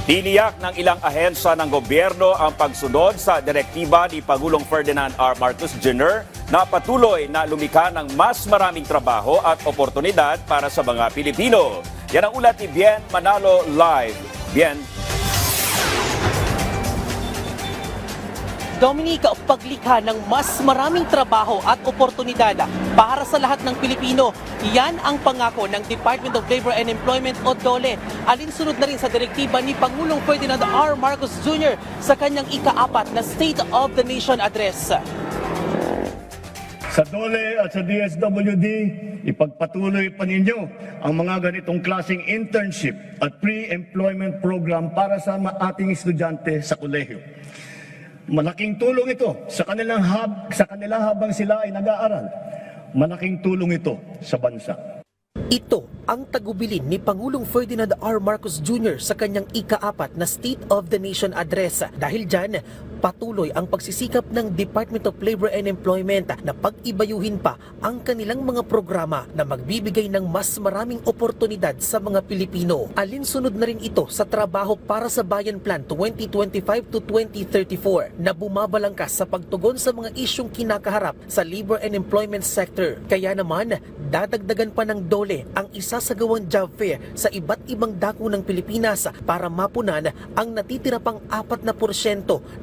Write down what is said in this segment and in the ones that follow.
Tiniyak ng ilang ahensya ng gobyerno ang pagsunod sa direktiba ni Pangulong Ferdinand R. Marcos Jr. na patuloy na lumikha ng mas maraming trabaho at oportunidad para sa mga Pilipino. Yan ang ulat ni Bien Manalo Live. Bien. Dominic, paglikha ng mas maraming trabaho at oportunidad para sa lahat ng Pilipino. Yan ang pangako ng Department of Labor and Employment o DOLE. Alinsunod na rin sa direktiba ni Pangulong Ferdinand R. Marcos Jr. sa kanyang ika-4 na State of the Nation Address. Sa DOLE at sa DSWD, ipagpatuloy pa ninyo ang mga ganitong klaseng internship at pre-employment program para sa ating estudyante sa kolehiyo. Malaking tulong ito sa kanila habang sila ay nag-aaral. Malaking tulong ito sa bansa. Ito ang tagubilin ni Pangulong Ferdinand R. Marcos Jr. sa kanyang ika-4 na State of the Nation Address. Dahil dyan, patuloy ang pagsisikap ng Department of Labor and Employment na pag-ibayuhin pa ang kanilang mga programa na magbibigay ng mas maraming oportunidad sa mga Pilipino. Alinsunod na rin ito sa Trabaho para sa Bayan Plan 2025 to 2034 na bumabalangkas sa pagtugon sa mga isyong kinakaharap sa labor and employment sector. Kaya naman, dadagdagan pa ng DOLE ang isasagawang job fair sa iba't ibang dako ng Pilipinas para mapunan ang natitira pang 4%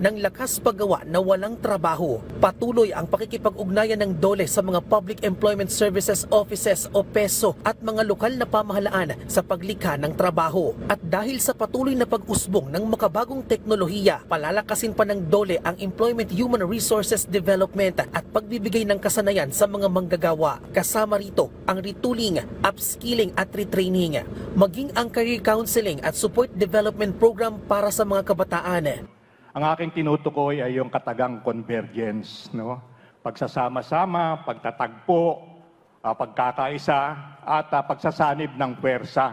ng lakas paggawa na walang trabaho. Patuloy ang pakikipag-ugnayan ng DOLE sa mga Public Employment Services Offices o PESO at mga lokal na pamahalaan sa paglikha ng trabaho. At dahil sa patuloy na pag-usbong ng makabagong teknolohiya, palalakasin pa ng DOLE ang Employment Human Resources Development at pagbibigay ng kasanayan sa mga manggagawa. Kasama rito ang retooling, upskilling at retraining, maging ang career counseling at support development program para sa mga kabataan. Ang aking tinutukoy ay yung katagang convergence, no? Pagsasama-sama, pagtatagpo, pagkakaisa at pagsasanib ng puwersa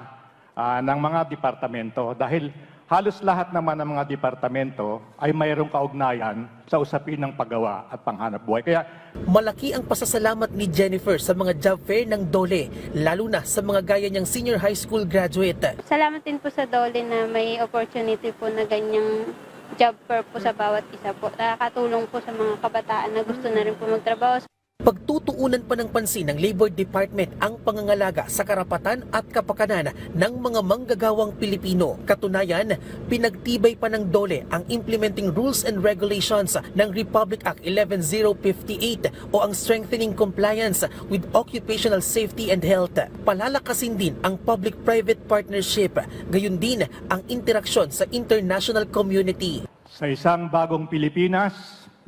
ng mga departamento. Dahil halos lahat naman ng mga departamento ay mayroong kaugnayan sa usapin ng paggawa at panghanap buhay. Kaya malaki ang pasasalamat ni Jennifer sa mga job fair ng DOLE, lalo na sa mga gaya niyang senior high school graduate. Salamat din po sa DOLE na may opportunity po na ganyang job fair po sa bawat isa po. Nakakatulong po sa mga kabataan na gusto na rin po magtrabaho. Pagtutuunan pa ng pansin ng Labor Department ang pangangalaga sa karapatan at kapakanan ng mga manggagawang Pilipino. Katunayan, pinagtibay pa ng DOLE ang Implementing Rules and Regulations ng Republic Act 11058 o ang Strengthening Compliance with Occupational Safety and Health. Palalakasin din ang Public-Private Partnership, gayon din ang interaksyon sa international community. sa isang bagong Pilipinas,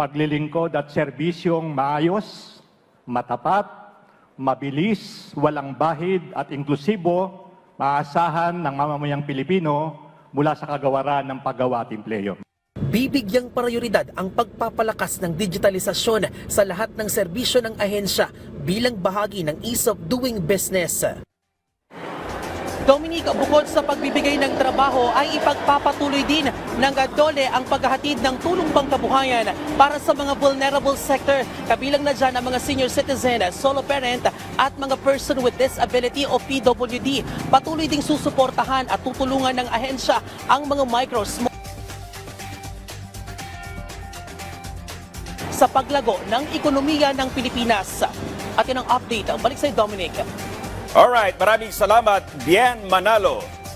paglilingkod at serbisyong maayos, matapat, mabilis, walang bahid at inklusibo, maasahan ng mamamayang Pilipino mula sa kagawaran ng paggawa at empleyo. Bibigyang prioridad ang pagpapalakas ng digitalisasyon sa lahat ng serbisyo ng ahensya bilang bahagi ng ease of doing business. Dominic, bukod sa pagbibigay ng trabaho ay ipagpapatuloy din ng DOLE ang paghahatid ng tulong pangkabuhayan para sa mga vulnerable sector. Kabilang na dyan ang mga senior citizen, solo parent at mga person with disability o PWD. Patuloy ding susuportahan at tutulungan ng ahensya ang mga micro, small sa paglago ng ekonomiya ng Pilipinas. At yun ang update. Balik sa Dominic. Alright, maraming salamat, Bien Manalo.